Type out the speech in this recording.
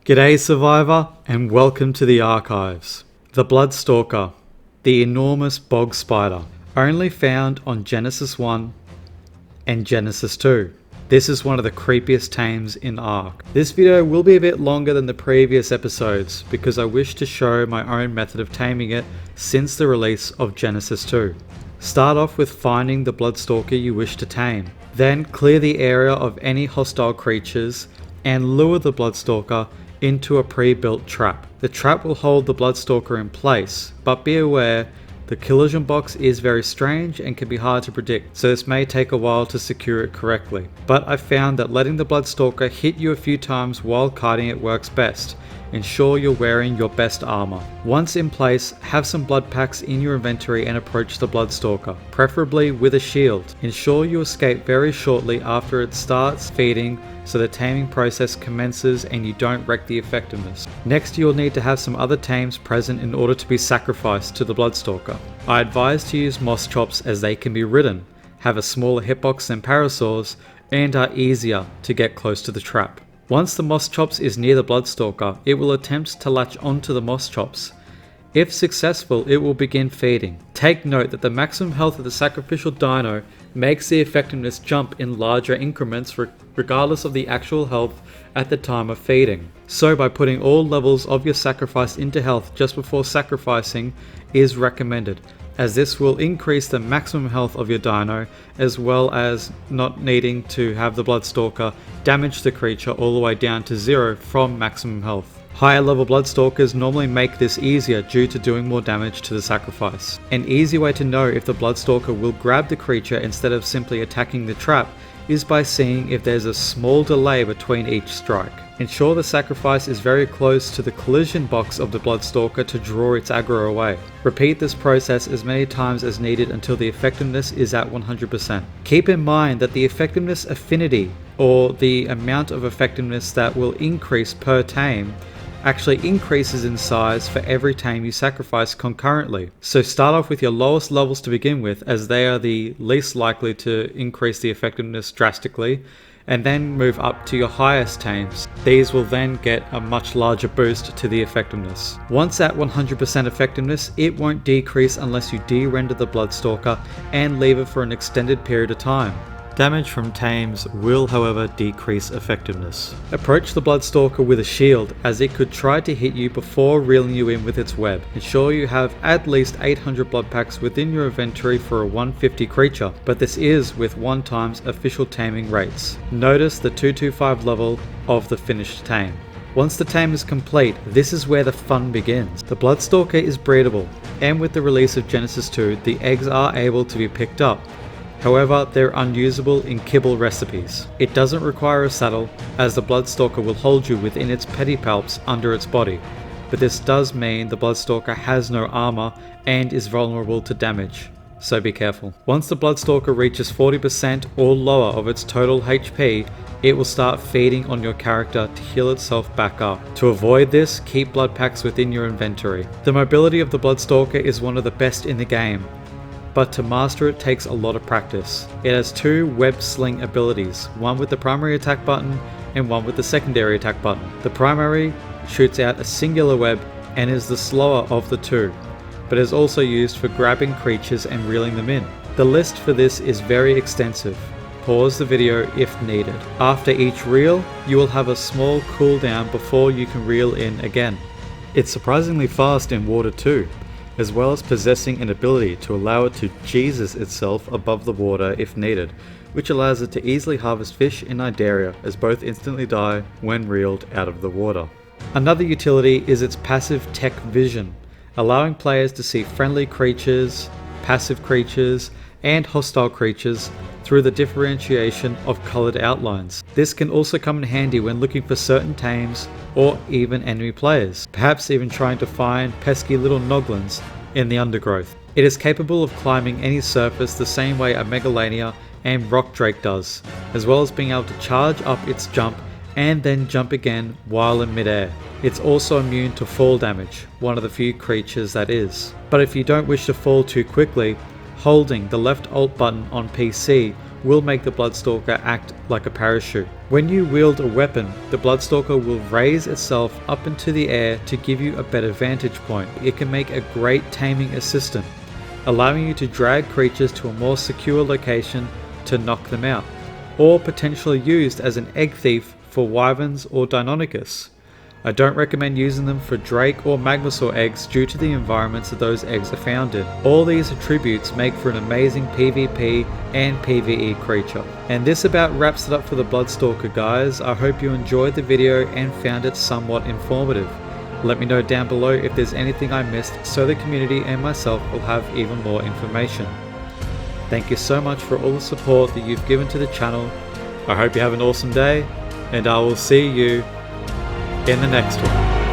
G'day Survivor, and welcome to the Archives. The Bloodstalker, the enormous bog spider, only found on Genesis 1 and Genesis 2. This is one of the creepiest tames in ARK. This video will be a bit longer than the previous episodes because I wish to show my own method of taming it since the release of Genesis 2. Start off with finding the Bloodstalker you wish to tame. Then clear the area of any hostile creatures and lure the Bloodstalker into a pre-built trap. The trap will hold the Bloodstalker in place, but be aware the collision box is very strange and can be hard to predict, so this may take a while to secure it correctly. But I found that letting the Bloodstalker hit you a few times while kiting it works best. Ensure you're wearing your best armor. Once in place, have some blood packs in your inventory and approach the Bloodstalker, preferably with a shield. Ensure you escape very shortly after it starts feeding so the taming process commences and you don't wreck the effectiveness. Next, you'll need to have some other tames present in order to be sacrificed to the Bloodstalker. I advise to use moss chops as they can be ridden, have a smaller hitbox than parasaurs, and are easier to get close to the trap. Once the moss chops is near the Bloodstalker, it will attempt to latch onto the moss chops. If successful, it will begin feeding. Take note that the maximum health of the sacrificial dino makes the effectiveness jump in larger increments regardless of the actual health at the time of feeding. So by putting all levels of your sacrifice into health just before sacrificing is recommended, as this will increase the maximum health of your dino, as well as not needing to have the Bloodstalker damage the creature all the way down to 0 from maximum health. Higher level Bloodstalkers normally make this easier due to doing more damage to the sacrifice. An easy way to know if the Bloodstalker will grab the creature instead of simply attacking the trap is by seeing if there's a small delay between each strike. Ensure the sacrifice is very close to the collision box of the Bloodstalker to draw its aggro away. Repeat this process as many times as needed until the effectiveness is at 100%. Keep in mind that the effectiveness affinity, or the amount of effectiveness that will increase per tame, actually increases in size for every tame you sacrifice concurrently. So start off with your lowest levels to begin with, as they are the least likely to increase the effectiveness drastically, and then move up to your highest tames. These will then get a much larger boost to the effectiveness. Once at 100% effectiveness, it won't decrease unless you de-render the Bloodstalker and leave it for an extended period of time. Damage from tames will, however, decrease effectiveness. Approach the Bloodstalker with a shield, as it could try to hit you before reeling you in with its web. Ensure you have at least 800 blood packs within your inventory for a 150 creature, but this is with 1x official taming rates. Notice the 225 level of the finished tame. Once the tame is complete, this is where the fun begins. The Bloodstalker is breedable, and with the release of Genesis 2, the eggs are able to be picked up. However, they're unusable in kibble recipes. It doesn't require a saddle, as the Bloodstalker will hold you within its pedipalps under its body, but this does mean the Bloodstalker has no armor and is vulnerable to damage, so be careful. Once the Bloodstalker reaches 40% or lower of its total HP, it will start feeding on your character to heal itself back up. To avoid this, keep blood packs within your inventory. The mobility of the Bloodstalker is one of the best in the game, but to master it takes a lot of practice. It has two web sling abilities, one with the primary attack button and one with the secondary attack button. The primary shoots out a singular web and is the slower of the two, but is also used for grabbing creatures and reeling them in. The list for this is very extensive. Pause the video if needed. After each reel, you will have a small cooldown before you can reel in again. It's surprisingly fast in water too, as well as possessing an ability to allow it to Jesus itself above the water if needed, which allows it to easily harvest fish in Nidaria, as both instantly die when reeled out of the water. Another utility is its passive tech vision, allowing players to see friendly creatures, passive creatures, and hostile creatures through the differentiation of coloured outlines. This can also come in handy when looking for certain tames or even enemy players, perhaps even trying to find pesky little noglins in the undergrowth. It is capable of climbing any surface the same way a Megalania and Rock Drake does, as well as being able to charge up its jump and then jump again while in midair. It's also immune to fall damage, one of the few creatures that is. But if you don't wish to fall too quickly, holding the left alt button on PC will make the Bloodstalker act like a parachute. When you wield a weapon, the Bloodstalker will raise itself up into the air to give you a better vantage point. It can make a great taming assistant, allowing you to drag creatures to a more secure location to knock them out, or potentially used as an egg thief for wyverns or Deinonychus. I don't recommend using them for drake or magmasaur eggs due to the environments that those eggs are found in. All these attributes make for an amazing PvP and PvE creature. And this about wraps it up for the Bloodstalker, guys. I hope you enjoyed the video and found it somewhat informative. Let me know down below if there's anything I missed so the community and myself will have even more information. Thank you so much for all the support that you've given to the channel. I hope you have an awesome day, and I will see you in the next one.